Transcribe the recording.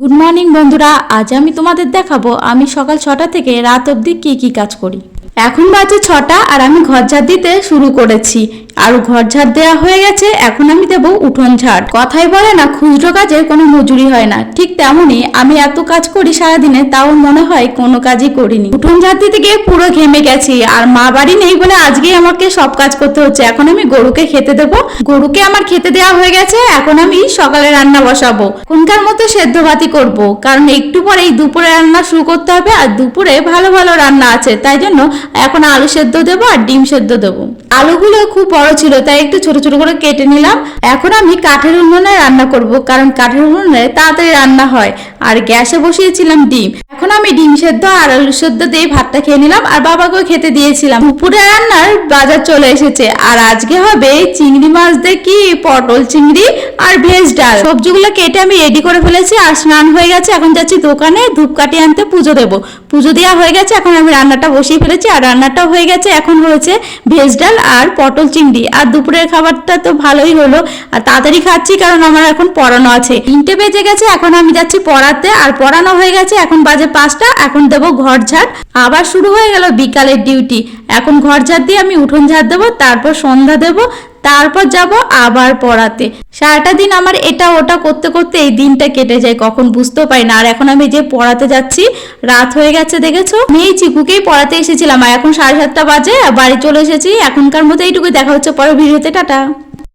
Good morning বন্ধুরা, আজ আমি তোমাদের দেখাবো আমি সকাল 6টা থেকে রাত অবধি কি কাজ করি। এখন বাজে 6টা আর আমি ঘর ঝাড় দিতে শুরু করেছি। আর ঘর ঝাড় দেওয়া হয়ে গেছে, এখন আমি দেবো উঠোন ঝাড়। কথাই বলে না, খুচরো কাজের কোনো মজুরি হয় না, ঠিক তেমনই আমি এত কাজ করি সারাদিনে, তাও মনে হয় কোনো কাজই করিনি। উঠোন ঝাড় দিতে গিয়ে পুরো ঘেমে গেছি। আর মা বাড়ি নেই বলে আজকেই আমাকে সব কাজ করতে হচ্ছে। এখন আমি গরুকে খেতে দেবো। গরুকে আমার খেতে দেওয়া হয়ে গেছে, এখন আমি সকালে রান্না বসাবো। কোনকার মতো সেদ্ধ ভাতই করবো, কারণ একটু পরেই দুপুরে রান্না শুরু করতে হবে। আর দুপুরে ভালো ভালো রান্না আছে, তাই জন্য এখন আলু সেদ্ধ দেবো আর ডিম সেদ্ধ দেবো। আলুগুলো খুব বড় ছিল, তাই একটু ছোট ছোট করে কেটে নিলাম। এখন আমি কাঠের উনুনে রান্না করব, কারণ কাঠের উনুনে তাড়াতাড়ি রান্না হয়। আর গ্যাসে বসিয়েছিলাম ডিম। এখন আমি ডিম সেদ্ধ আর আলু সেদ্ধ দিয়ে ভাতটা খেয়ে নিলাম, আর বাবাকেও খেতে দিয়েছিলাম। দুপুরে রান্নার বাজার চলে এসেছে, আর আজকে হবে চিংড়ি মাছ দিয়ে কি পটল চিংড়ি আর ভেজ ডাল। সবজিগুলো কেটে আমি রেডি করে ফেলেছি, আর স্নান হয়ে গেছে। এখন যাচ্ছি দোকানে ধূপকাঠি আনতে, পুজো দেবো। পুজো দেওয়া হয়ে গেছে, এখন আমি রান্নাটা বসিয়ে ফেলেছি, আর রান্নাটাও হয়ে গেছে। এখন হয়েছে ভেজ ডাল আর পটল চিংড়ি। আর দুপুরের খাবারটা তো ভালোই হলো, আর তাড়াতাড়ি খাচ্ছি কারণ আমার এখন পড়ানো আছে। 3টে বেজে গেছে, এখন আমি যাচ্ছি পড়াতে। আর পড়ানো হয়ে গেছে, এখন বাজে 5টা। এখন দেবো ঘর ঝাড়। আবার শুরু হয়ে গেল বিকালের ডিউটি। এখন ঘর ঝাড় দিয়ে আমি উঠোন ঝাড় দেবো, তারপর সন্ধ্যা দেবো, তারপর যাব আবার পড়াতে। সারাটা দিন আমার এটা ওটা করতে করতে এই দিনটা কেটে যায়, কখন বুঝতেও পারি না। আর এখন আমি যে পড়াতে যাচ্ছি, রাত হয়ে গেছে দেখেছো। আমি এই চিকুকেই পড়াতে এসেছিলাম, আর এখন 7:30 বাজে, বাড়ি চলে এসেছি। এখনকার মতো এইটুকুই, দেখা হচ্ছে পরের ভিডিওতে। টাটা।